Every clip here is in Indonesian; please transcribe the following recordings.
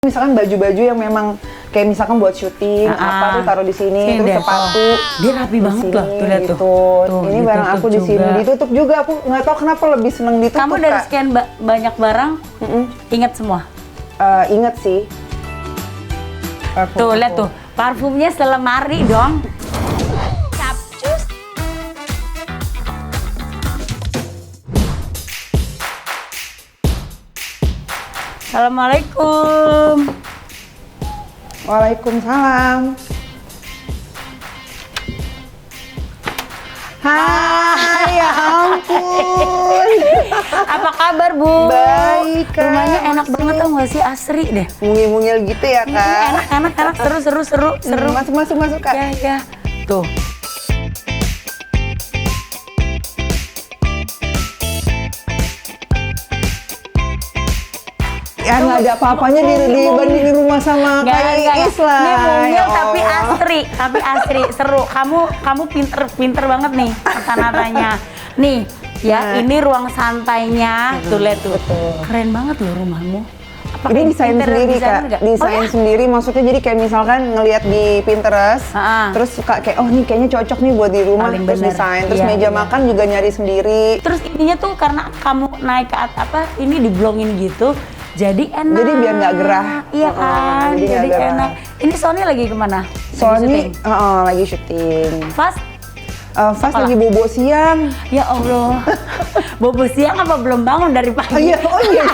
Misalkan baju-baju yang memang kayak misalkan buat syuting apa tuh taruh di sini, terus sepatu dia rapi banget loh tuh lihat gitu. tuh Ini barang aku di sini ditutup juga, aku nggak tahu kenapa lebih seneng ditutup. Kamu dari sekian banyak barang ingat semua? Ingat sih. Tuh lihat tuh parfumnya selemari dong. Capcus. Assalamualaikum. Waalaikumsalam. Hai, ya ampun. Apa kabar, Bu? Baik, Kak. Rumahnya enak banget tau gak sih, asri deh. Mungil-mungil gitu ya, Kak. Enak, seru. Masuk, Kak. Ya. Tuh. Ya nggak ada apa-apanya dibandingin rumah sama kayak Is lah. Ini mungil Ya tapi Allah. asri, seru. Kamu pinter banget nih kata-katanya. Nih, ya ini ruang santainya. Tuh lihat tuh. Keren banget loh rumahmu. Ini desain sendiri, Kak. Desain sendiri, maksudnya jadi kayak misalkan ngelihat di Pinterest, terus suka kayak, oh nih kayaknya cocok nih buat di rumah, Paling terus bener. desain. Terus Iya, meja iya. makan juga nyari sendiri. Terus intinya tuh karena kamu naik ke ini diblongin gitu, jadi enak. Jadi biar nggak gerah. Iya kan, jadi jadi nggak gerah. enak. Ini Sony lagi kemana? Sony lagi syuting. Fast? Fast lagi bobo siang. Ya Allah, bobo siang apa belum bangun dari pagi? Oh iya.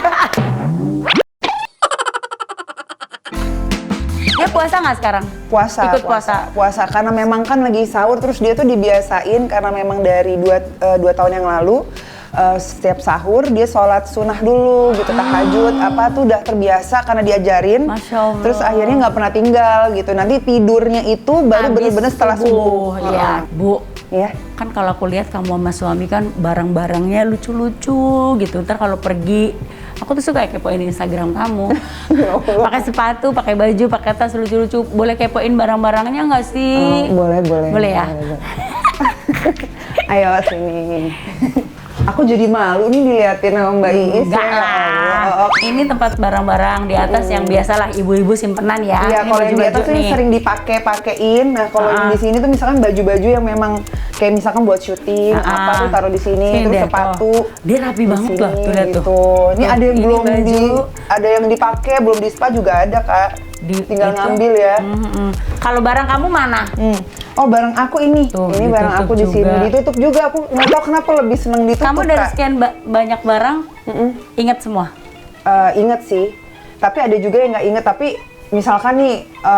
Dia puasa nggak sekarang? Puasa. Ikut puasa. Karena memang kan lagi sahur, terus dia tuh dibiasain karena memang dari 2 tahun yang lalu. Setiap sahur dia sholat sunnah dulu gitu, tahajud apa tuh udah terbiasa karena diajarin. Masya Allah. Terus akhirnya nggak pernah tinggal gitu, nanti tidurnya itu baru bener-bener setelah subuh. Ya, Bu. Ya. Kan kalau aku lihat kamu sama suami kan barang-barangnya lucu-lucu gitu. Ntar kalau pergi, aku tuh suka kepoin Instagram kamu. Pakai sepatu, pakai baju, pakai tas lucu-lucu. Boleh kepoin barang-barangnya nggak sih? Boleh. Boleh ya? Boleh. Ayo sini. Aku jadi malu nih diliatin sama Mbak Iis. Enggak lah. Ini tempat barang-barang di atas yang biasalah ibu-ibu simpenan ya. Iya, Ini kalau yang di baju-baju atas tuh nih. sering dipakai-pakein. Nah, kalau yang di sini tuh misalkan baju-baju yang memang kayak misalkan buat syuting apa tuh taruh di sini, terus deh, sepatu. Dia rapi banget loh, tuh lihat gitu. tuh. Ini ada yang Ini belum baju. ada yang dipakai, belum di spa juga ada, Kak. Tinggal itu. ngambil ya. Kalau barang kamu mana? Oh, barang aku ini. Tuh, ini barang aku di ditutup sini. juga. Ditutup juga. Aku nggak tahu kenapa lebih seneng ditutup, Kamu dari Kak. sekian banyak barang, ingat semua? Ingat sih. Tapi ada juga yang nggak inget. Tapi misalkan nih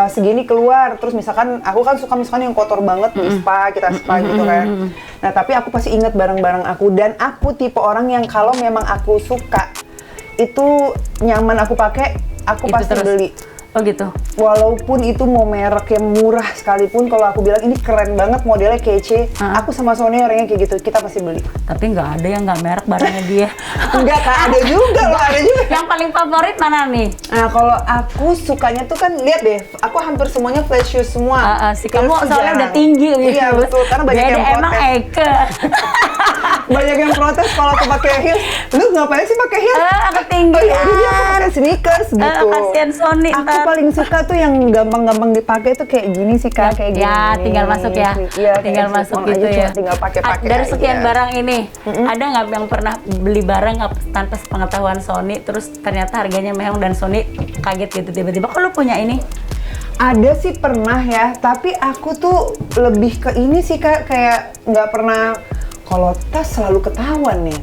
segini keluar, terus misalkan aku kan suka misalkan yang kotor banget di spa, kita spa gitu kan. Nah, tapi aku pasti inget barang-barang aku. Dan aku tipe orang yang kalau memang aku suka, itu nyaman aku pakai, aku Itu pasti terus. beli. Oh gitu. Walaupun itu mau merek yang murah sekalipun, kalau aku bilang ini keren banget, modelnya kece, aku sama Sony orangnya kayak gitu, kita pasti beli. Tapi nggak ada yang nggak merek barangnya dia. Enggak, Kak, ada juga loh, ada juga. Yang paling favorit mana nih? Nah, kalau aku sukanya tuh kan, lihat deh, aku hampir semuanya flat shoes semua. Si kamu Heels tuh soalnya jarang. udah tinggi gitu. Iya, betul, karena banyak Beda yang emang protes. Eke. Banyak yang protes kalau aku pakai heels. Lu ngapain sih pakai heels? Ketinggian. Oh, ya udah dia aku pakai sneakers gitu. Kasihan Sony Aku ntar. paling suka tuh yang gampang-gampang dipakai tuh kayak gini sih, Kak, kayak gini. Ya, tinggal masuk ya. Iya, Tinggal kayak masuk slip-on gitu aja, ya. cuma tinggal pakai-pakai Dari aja. sekian barang ini, ada nggak yang pernah beli barang tanpa sepengetahuan Sony, terus ternyata harganya mehong dan Sony kaget gitu tiba-tiba, kok lu punya ini? Ada sih pernah ya, tapi aku tuh lebih ke ini sih, Kak, kayak nggak pernah, kalau tas selalu ketahuan nih.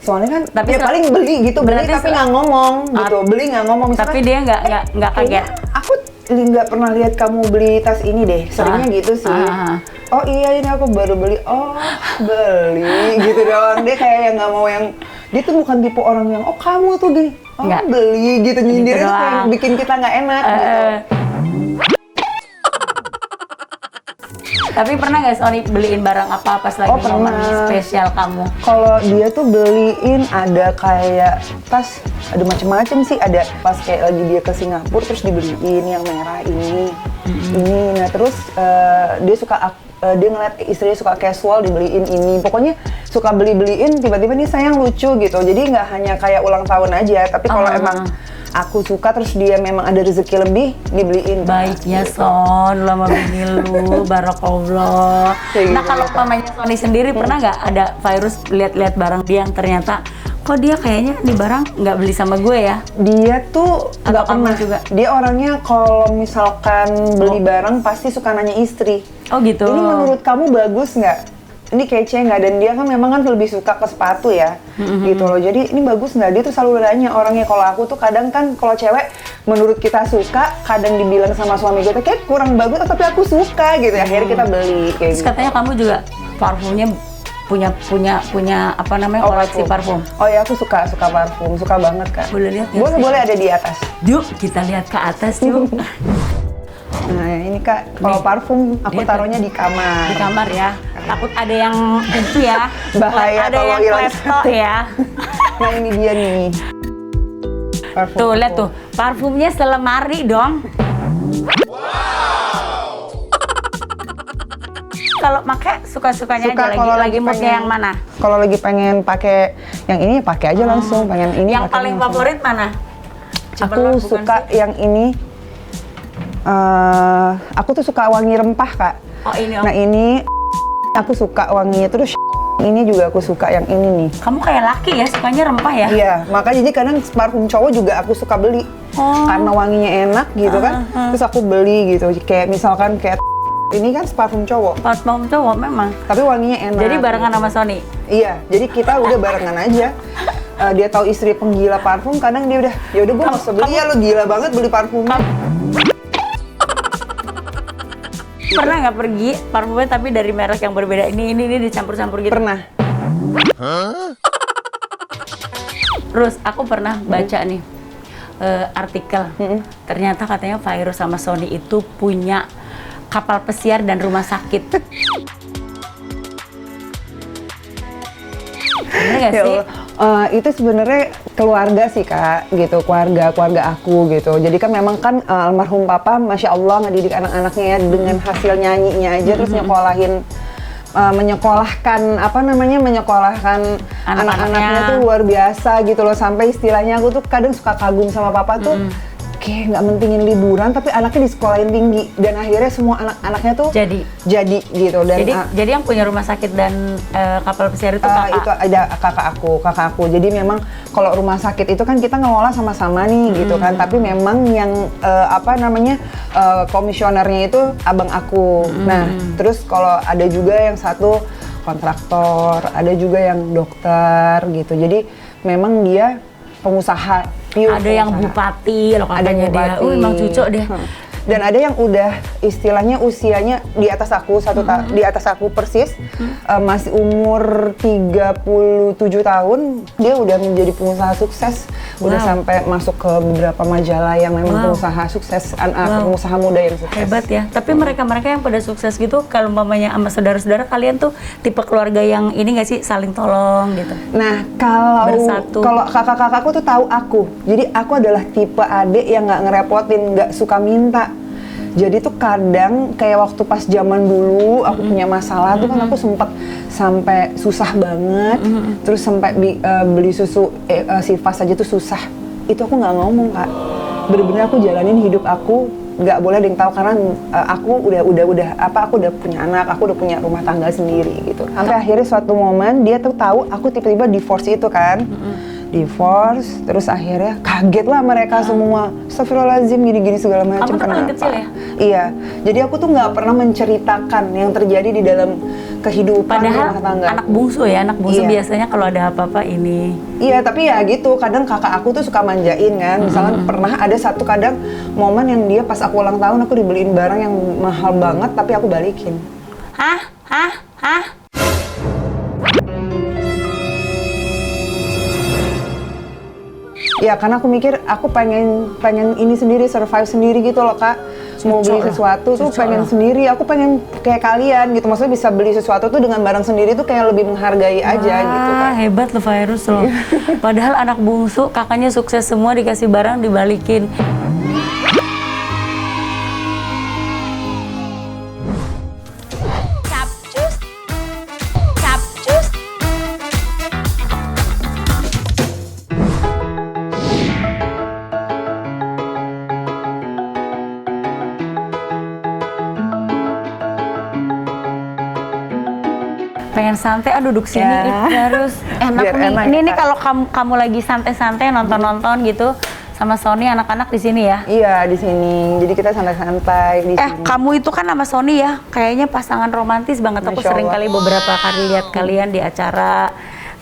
Soalnya kan Tapi ya paling beli gitu, beli berarti tapi nggak ngomong gitu, beli nggak ngomong. Misalkan, Tapi dia nggak kaget. aku nggak pernah lihat kamu beli tas ini deh, seringnya gitu sih. Oh iya, ini aku baru beli, oh beli gitu doang. Dia kayak yang nggak mau yang, dia tuh bukan tipe orang yang, oh kamu tuh gini, oh Nggak. beli gitu, nyindir itu kayak doang. bikin kita nggak enak gitu. Tapi pernah nggak Sony beliin barang apa pas lagi momen pernah. spesial kamu? Kalau dia tuh beliin ada kayak tas, ada macem-macem sih, ada pas kayak lagi dia ke Singapura terus dibeliin yang merah ini. Nah terus dia suka dia ngeliat istrinya suka casual, dibeliin ini. Pokoknya suka beli-beliin, tiba-tiba nih sayang lucu gitu. Jadi nggak hanya kayak ulang tahun aja, tapi kalau emang aku suka terus dia memang ada rezeki lebih dibeliin. Baiknya Son, lu sama bini lu, barakallah. Kayak Nah gitu, kalau gitu. mamanya Sony sendiri pernah nggak ada virus lihat-lihat barang dia yang ternyata kok dia kayaknya di barang nggak beli sama gue ya? Dia tuh Atau nggak kamu pernah juga? Dia orangnya kalau misalkan beli barang pasti suka nanya istri. Oh gitu. Ini menurut kamu bagus nggak? Ini kece nggak? Dan dia kan memang kan lebih suka ke sepatu ya, gitu loh. Jadi ini bagus nggak? Dia tuh selalu nanya orangnya. Kalau aku tuh kadang kan kalau cewek menurut kita suka, kadang dibilang sama suami gue kayak kurang bagus, tapi aku suka gitu. Akhirnya kita beli kayak Terus gitu. katanya kamu juga parfumnya punya apa namanya koleksi parfum. Oh ya, aku suka parfum, suka banget Kak. Boleh lihat nggak sih? Boleh ada di atas. Yuk kita lihat ke atas yuk. Nah ini Kak, kalau Nih, parfum aku lihat taruhnya di kamar. Di kamar ya. Takut ada yang itu ya. Bahaya ada kalau yang hilang. klepto ya. Nah ini dia nih. Parfum Tuh lihat aku. tuh, parfumnya selemari dong. Kalau pakai suka-sukanya Suka aja kalau lagi moodnya pengen- yang mana? Kalau lagi pengen pakai yang ini pakai aja langsung. Pengen ini Yang pakai paling langsung. favorit mana? Aku Cibelang bukan suka sih? yang ini. Aku tuh suka wangi rempah Kak. Oh ini oh. Nah ini aku suka wanginya, terus ini juga aku suka yang ini nih. Kamu kayak laki ya, sukanya rempah ya? Iya, makanya jadi kadang parfum cowok juga aku suka beli. Oh. Karena wanginya enak gitu kan. Terus aku beli gitu. Kayak misalkan kayak ini kan parfum cowok, Parfum cowok memang. tapi wanginya enak. Jadi barengan sama Sony. Iya, jadi kita udah barengan aja. Dia tahu istri penggila parfum, kadang dia udah, ya udah gue nggak usah beli ya, lo gila banget beli parfum. Pernah nggak pergi parfumnya tapi dari merek yang berbeda? Ini dicampur-campur gitu. Pernah. Terus aku pernah baca nih artikel. Ternyata katanya Virus sama Sony itu punya kapal pesiar dan rumah sakit. Bener nggak Ya sih? Allah. Itu sebenarnya keluarga sih Kak, gitu, keluarga aku gitu. Jadi kan memang kan almarhum Papa, Masya Allah ngedidik anak-anaknya ya dengan hasil nyanyinya aja, terus nyekolahin, menyekolahkan anak-anaknya tuh luar biasa gitu loh. Sampai istilahnya aku tuh kadang suka kagum sama Papa tuh, kayak nggak mentingin liburan, tapi anaknya di sekolahin tinggi, dan akhirnya semua anak-anaknya tuh jadi gitu. Dan jadi yang punya rumah sakit dan kapal pesiar itu kakak. itu ada kakak aku. Jadi memang kalau rumah sakit itu kan kita ngelola sama-sama nih gitu kan. Tapi memang yang komisionernya itu abang aku. Nah, terus kalau ada juga yang satu kontraktor, ada juga yang dokter gitu. Jadi memang dia pengusaha. Ada yang bupati loh katanya dia. Emang cucok deh. Dan ada yang udah istilahnya usianya di atas aku di atas aku persis, masih umur 37 tahun, dia udah menjadi pengusaha sukses, udah sampai masuk ke beberapa majalah yang memang pengusaha sukses, pengusaha muda yang sukses. Hebat ya. Tapi mereka-mereka yang pada sukses gitu, kalau mamanya sama saudara-saudara kalian tuh tipe keluarga yang ini nggak sih, saling tolong gitu? Nah, kalau Bersatu. kakak-kakakku tuh tahu aku. Jadi aku adalah tipe adik yang nggak ngerepotin, nggak suka minta. Jadi tuh kadang kayak waktu pas zaman dulu aku punya masalah tuh kan aku sempet sampai susah banget. Terus sampai beli susu Sifas aja tuh susah. Itu aku nggak ngomong Kak. Bener-bener aku jalanin hidup aku, nggak boleh ada yang tahu karena aku udah punya anak, aku udah punya rumah tangga sendiri gitu. Sampai akhirnya suatu momen dia tuh tahu aku tiba-tiba divorce itu kan. Divorce, terus akhirnya kaget lah mereka semua. Astagfirullahaladzim, gini-gini segala macam. Kamu paling kecil ya? Iya, jadi aku tuh nggak pernah menceritakan yang terjadi di dalam kehidupan Padahal rumah tangga. anak bungsu Iya. biasanya kalau ada apa-apa ini. Iya, tapi ya gitu, kadang kakak aku tuh suka manjain kan. Misalkan pernah ada satu kadang momen yang dia pas aku ulang tahun aku dibeliin barang yang mahal banget tapi aku balikin. Hah? Ya karena aku mikir aku pengen ini sendiri, survive sendiri gitu loh Kak. Mau beli sesuatu tuh pengen sendiri, aku pengen kayak kalian gitu. Maksudnya bisa beli sesuatu tuh dengan barang sendiri tuh kayak lebih menghargai aja gitu Kak. Hebat lo Virus loh. Padahal anak bungsu, kakaknya sukses semua, dikasih barang dibalikin. pengen santai, duduk sini terus enak Biar nih. enak Ini ya, kalau kamu lagi santai-santai nonton-nonton gitu sama Sony, anak-anak di sini ya. Iya, di sini. Jadi kita santai-santai di sini. Kamu itu kan sama Sony ya, kayaknya pasangan romantis banget. Aku Masya sering Allah. kali beberapa kali lihat kalian di acara,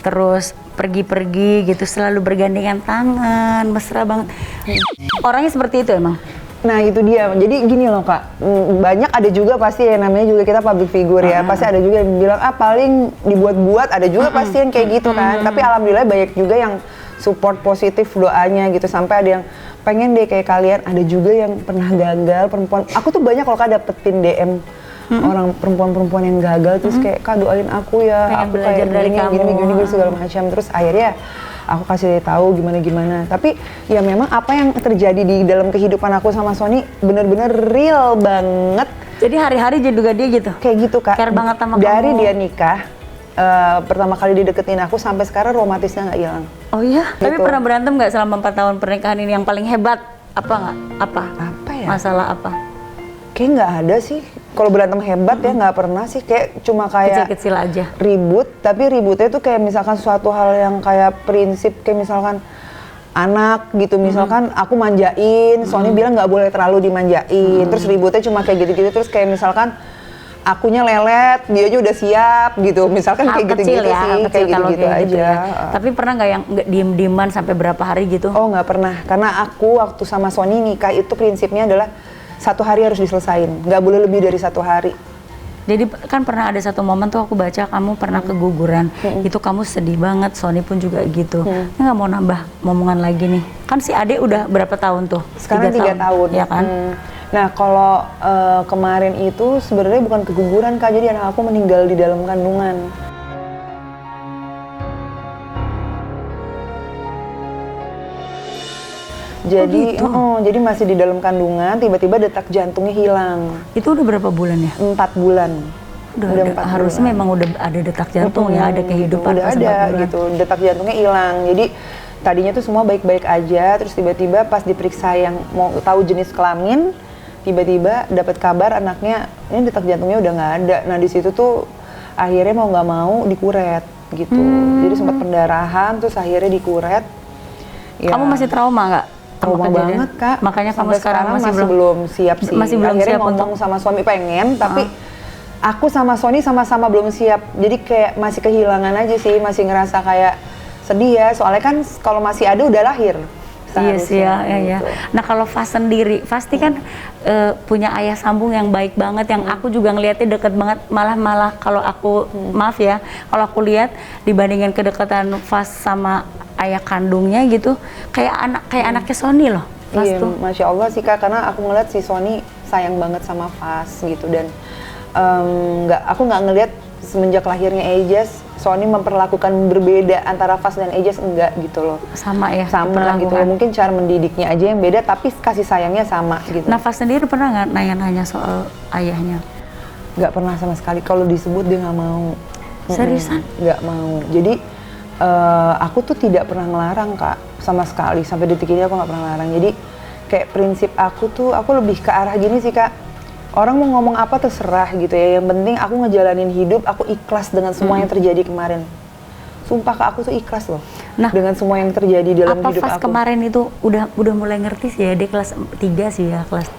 terus pergi-pergi gitu, selalu bergandengan tangan, mesra banget. Orangnya seperti itu emang? Nah itu dia, jadi gini loh Kak, banyak ada juga pasti ya, namanya juga kita public figure ya, pasti ada juga yang bilang paling dibuat-buat, ada juga pasti yang kayak gitu kan, tapi alhamdulillah banyak juga yang support positif doanya gitu, sampai ada yang pengen deh kayak kalian, ada juga yang pernah gagal perempuan, aku tuh banyak kalau Kak dapetin DM orang perempuan-perempuan yang gagal, terus kayak Kak doain aku ya, Pengen aku belajar kayak dari kamu. gini segala macam, terus akhirnya aku kasih tahu gimana. Tapi ya memang apa yang terjadi di dalam kehidupan aku sama Sony bener-bener real banget. Jadi hari-hari juga dia gitu? Kayak gitu Kak. Care banget sama Dari kamu. dia nikah, pertama kali dideketin aku sampai sekarang romantisnya nggak hilang. Oh iya? Tapi Gitu. pernah berantem nggak selama 4 tahun pernikahan ini? Yang paling hebat apa nggak? Apa? Apa ya? Masalah apa? Kayak nggak ada sih. Kalau berantem hebat ya nggak pernah sih. Kayak cuma kayak Kecil-kecil aja. ribut, tapi ributnya tuh kayak misalkan suatu hal yang kayak prinsip, kayak misalkan anak gitu, misalkan aku manjain, Sony bilang nggak boleh terlalu dimanjain, terus ributnya cuma kayak gitu-gitu, terus kayak misalkan akunya lelet, dia aja udah siap gitu, misalkan Hal kayak kecil gitu-gitu ya, sih, hal kecil kayak kalau gitu-gitu kayak gitu aja. ya. Tapi pernah nggak yang nggak diem-dieman sampai berapa hari gitu? Oh nggak pernah, karena aku waktu sama Sony nikah itu prinsipnya adalah 1 hari harus diselesain, nggak boleh lebih dari 1 hari. Jadi kan pernah ada satu momen tuh aku baca kamu pernah keguguran, itu kamu sedih banget, Sony pun juga gitu. Ini nggak mau nambah momongan lagi nih, kan si Ade udah berapa tahun tuh? Sekarang 3 tahun. Ya kan? Nah kalau kemarin itu sebenarnya bukan keguguran Kak, jadi anak aku meninggal di dalam kandungan. Jadi, gitu? jadi masih di dalam kandungan, tiba-tiba detak jantungnya hilang. Itu udah berapa bulan ya? 4 bulan. Udah ada, 4 harusnya bulan. memang udah ada detak jantung ya, ada kehidupan udah pas ada 4 bulan. gitu, detak jantungnya hilang. Jadi tadinya tuh semua baik-baik aja, terus tiba-tiba pas diperiksa yang mau tahu jenis kelamin, tiba-tiba dapat kabar anaknya ini detak jantungnya udah nggak ada. Nah di situ tuh akhirnya mau nggak mau dikuret gitu. Jadi sempat pendarahan, terus akhirnya dikuret. Ya, Kamu masih trauma nggak? sama trauma kejadian? banget Kak. Makanya kamu Sampai sekarang masih belum siap sih. masih belum Akhirnya siap ngomong untuk- sama suami pengen, tapi aku sama Sony sama-sama belum siap. Jadi kayak masih kehilangan aja sih, masih ngerasa kayak sedih ya. Soalnya kan kalau masih ada udah lahir. Iya sih ya, seharusnya, ya. gitu. Nah kalau Fas sendiri, pasti kan punya ayah sambung yang baik banget, yang aku juga ngeliatnya deket banget. Malah kalau aku maaf ya, kalau aku lihat dibandingin kedekatan Fas sama ayah kandungnya gitu, kayak anaknya Sony loh. Fas Iya, tuh. Masya Allah sih Kak, karena aku ngeliat si Sony sayang banget sama Fas gitu, dan aku nggak ngeliat semenjak lahirnya Ejas, Sony memperlakukan berbeda antara Fas dan Ejas, enggak gitu loh. Sama ya. Sama gitu, diperlakukan. mungkin cara mendidiknya aja yang beda, tapi kasih sayangnya sama gitu. Nah Fas sendiri pernah nggak nanya-nanya soal ayahnya? Nggak pernah sama sekali, kalau disebut dia nggak mau. Seriusan? Nggak mau. Jadi aku tuh tidak pernah ngelarang Kak, sama sekali. Sampai detik ini aku nggak pernah ngelarang. Jadi kayak prinsip aku tuh, aku lebih ke arah gini sih Kak. Orang mau ngomong apa terserah gitu ya. Yang penting aku ngejalanin hidup, aku ikhlas dengan semua yang terjadi kemarin. Sumpah Kak, aku tuh ikhlas loh. Nah, dengan semua yang terjadi dalam Apa hidup Fas aku. kemarin itu udah mulai ngerti sih ya, dia kelas 3 sih ya, kelas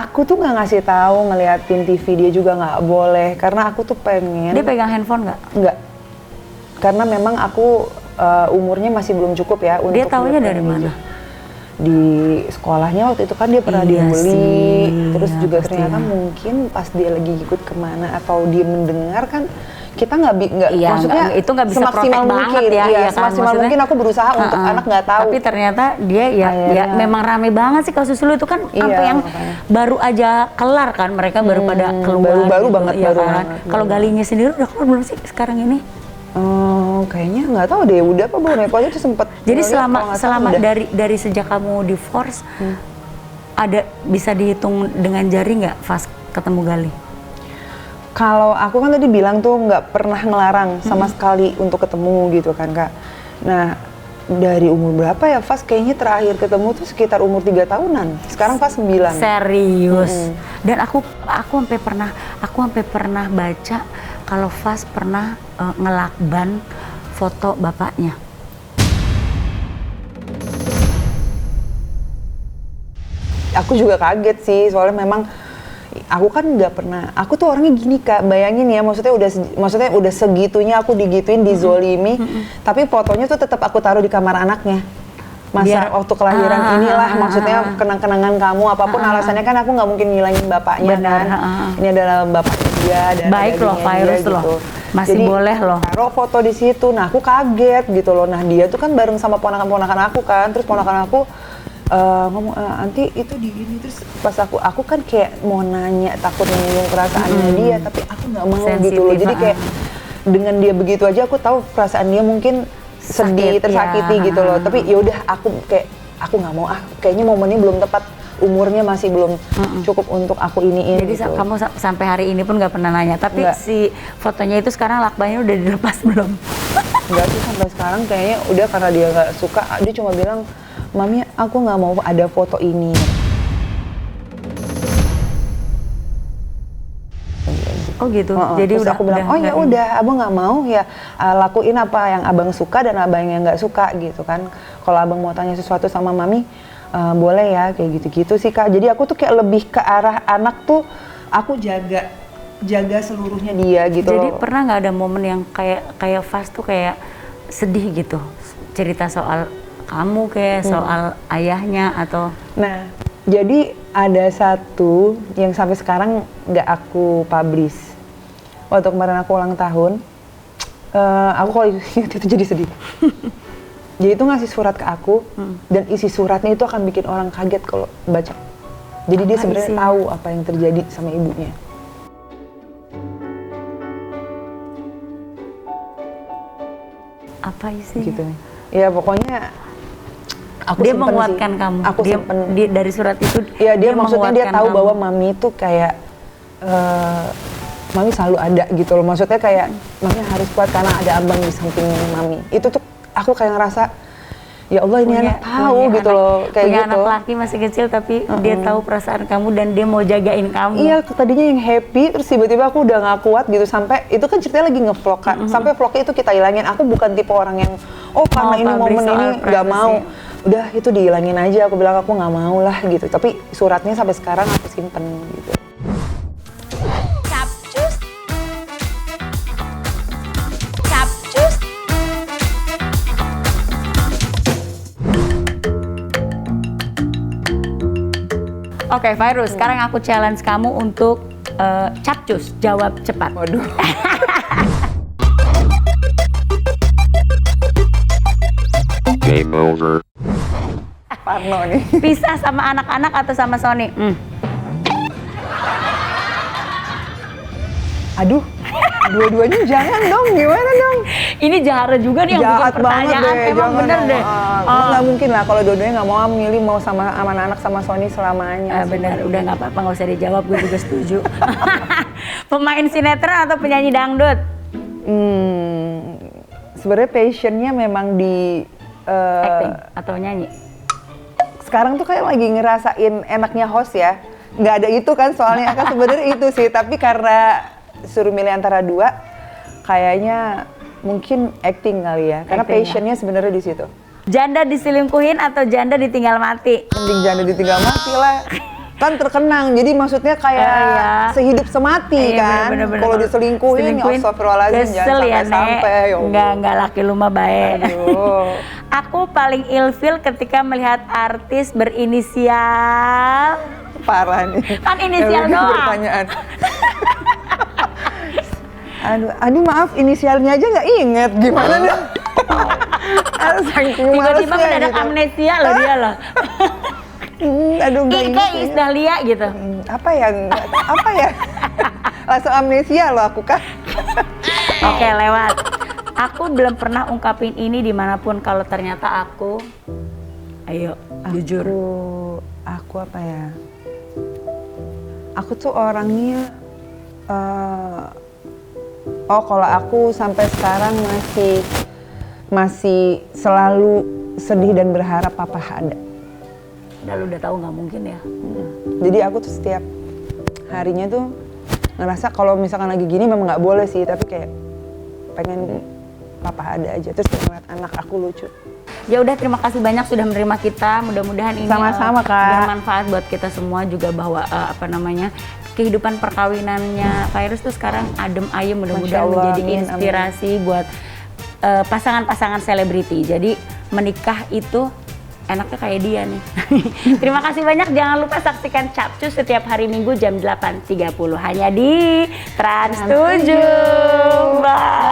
Aku tuh nggak ngasih tahu, ngeliatin TV dia juga nggak boleh, karena aku tuh pengen. dia pegang handphone nggak? Enggak. Karena memang aku umurnya masih belum cukup ya untuk Dia taunya lihat dari ini. mana? Di sekolahnya waktu itu kan dia pernah Iya dibully, sih, terus ya, juga pasti ternyata ya. mungkin pas dia lagi ikut kemana atau dia mendengar kan kita nggak Iya, maksudnya itu nggak bisa semaksimal protect mungkin banget ya, iya kan? semaksimal Maksudnya, mungkin aku berusaha untuk anak nggak tahu. Tapi ternyata dia ya Akhirnya. memang rame banget sih kasus lu itu kan, Iya, sampai yang makanya. baru aja kelar kan, mereka baru pada keluar. baru gitu, banget, ya baru kan? banget, Kalau Galinya sendiri udah keluar belum sih sekarang ini? Kayaknya nggak tahu deh, udah apa belum ya? Pokoknya tuh sempet. Jadi ngeliat, kalau nggak salah selama udah. dari sejak kamu divorce, ada bisa dihitung dengan jari nggak Fas ketemu Gali? Kalau aku kan tadi bilang tuh nggak pernah ngelarang sama sekali untuk ketemu gitu kan Kak. Nah dari umur berapa ya Fas kayaknya terakhir ketemu tuh sekitar umur 3 tahunan. Sekarang Fas 9. Serius. Dan aku sampai pernah baca kalau Fas pernah ngelakban foto bapaknya. Aku juga kaget sih, soalnya memang aku kan nggak pernah. Aku tuh orangnya gini Kak, bayangin ya, maksudnya udah segitunya aku digituin, dizolimi, tapi fotonya tuh tetap aku taruh di kamar anaknya. Masa waktu kelahiran inilah, maksudnya kenang-kenangan kamu, apapun alasannya kan aku nggak mungkin ngilangin bapaknya. Benar, kan. Ini adalah bapaknya dia, dan baik loh, virus dia, loh. gitu. Masih Jadi, boleh loh. taruh foto di situ. Nah aku kaget gitu loh. Nah dia tuh kan bareng sama ponakan-ponakan aku kan, terus ponakan aku ngomong, nanti itu di gini, terus pas aku kan kayak mau nanya, takut menyinggung perasaannya dia, tapi aku nggak mau gitu loh. Jadi kayak dengan dia begitu aja aku tahu perasaan dia mungkin sedih, tersakiti gitu loh. Tapi yaudah aku nggak mau, kayaknya momennya belum tepat, umurnya masih belum cukup untuk aku iniin. Jadi gitu. kamu sampai hari ini pun nggak pernah nanya, tapi si fotonya itu sekarang lakbannya udah dilepas belum? Enggak sih, sampai sekarang kayaknya udah, karena dia nggak suka, dia cuma bilang, Mami, aku nggak mau ada foto ini. Oh gitu. Jadi terus aku bilang, oh ya udah, abang nggak mau ya, lakuin apa yang abang suka dan abang yang nggak suka gitu kan. Kalau abang mau tanya sesuatu sama Mami, boleh ya, kayak gitu-gitu sih Kak. Jadi aku tuh kayak lebih ke arah anak tuh, aku jaga seluruhnya dia gitu. Jadi loh. pernah nggak ada momen yang kayak Fas tuh kayak sedih gitu, cerita soal kamu kayak soal ayahnya atau? Nah, jadi ada satu yang sampai sekarang nggak aku publish. Waktu kemarin aku ulang tahun, aku kalau ingat itu jadi sedih. Jadi itu ngasih surat ke aku, dan isi suratnya itu akan bikin orang kaget kalau baca. Jadi dia sebenarnya tahu apa yang terjadi sama ibunya. Apa isinya? Gitu. Ya pokoknya aku dia simpen menguatkan sih. kamu. Aku simpen. Dari surat itu. Ya dia maksudnya dia tahu kamu. bahwa Mami itu kayak Mami selalu ada gitu loh. Maksudnya kayak Mami harus kuat karena ada abang di samping Mami. Itu tuh aku kayak ngerasa, ya Allah ini anak tahu gitu loh, kayak punya gitu. Anak laki masih kecil tapi dia tahu perasaan kamu dan dia mau jagain kamu. Iya, tadinya yang happy, terus tiba-tiba aku udah nggak kuat gitu, sampai itu kan ceritanya lagi ngevlog kan, sampai vlognya itu kita hilangin. Aku bukan tipe orang yang karena ini momen ini nggak mau, udah itu dihilangin aja. Aku bilang aku nggak mau lah gitu. Tapi suratnya sampai sekarang aku simpen gitu. Oke, Virus, sekarang aku challenge kamu untuk capcus, jawab cepat. Waduh. Game over. Parno nih. Pisah sama anak-anak atau sama Sony? Aduh, dua-duanya jangan dong, gimana dong? Ini Jahara juga nih yang bikin pertanyaan, emang bener deh. Nggak mungkin lah kalau dua-duanya nggak mau milih, mau sama anak-anak sama Sony selamanya. Bener, udah nggak apa-apa, nggak usah dijawab, gue juga setuju. Pemain sinetron atau penyanyi dangdut? Sebenarnya passionnya memang di Acting atau nyanyi? Sekarang tuh kayak lagi ngerasain enaknya host ya. Nggak ada itu kan soalnya, kan sebenarnya itu sih. Tapi karena suruh milih antara dua, kayaknya mungkin acting kali ya. Karena passionnya sebenarnya di situ. Janda diselingkuhin atau janda ditinggal mati? Mending janda ditinggal mati lah. Kan terkenang, jadi maksudnya kayak sehidup semati kan. Kalau diselingkuhin, ya astagfirullahaladzim, jangan sampai-sampai. Enggak laki lu mah baik. Aduh. Aku paling ilfil ketika melihat artis berinisial. Parah nih. Kan inisial doang. Pertanyaan. Aduh maaf, inisialnya aja nggak inget, gimana nih? Tiba-tiba mendadak gitu. Amnesia loh dia loh. Aduh nggak inget. Kayak Isdahlia gitu. Apa ya? Langsung amnesia loh aku kan. Oke, lewat. Aku belum pernah ungkapin ini dimanapun kalau ternyata aku. Ayo, jujur. Aku apa ya? Aku tuh orangnya. Kalau aku sampai sekarang masih selalu sedih dan berharap papa ada. Udah tahu nggak mungkin ya. Jadi aku tuh setiap harinya tuh ngerasa kalau misalkan lagi gini memang nggak boleh sih, tapi kayak pengen papa ada aja, terus ngeliat anak aku lucu. Ya udah, terima kasih banyak sudah menerima kita. Mudah-mudahan ini Sama-sama, Kak. bermanfaat buat kita semua juga, bahwa kehidupan perkawinannya Virus tuh sekarang adem ayem, mudah-mudahan Masya Allah, menjadi amin, inspirasi buat pasangan-pasangan selebriti. Jadi menikah itu enaknya kayak dia nih. Terima kasih banyak. Jangan lupa saksikan Capcus setiap hari Minggu jam 8.30 hanya di Trans 7. Bye.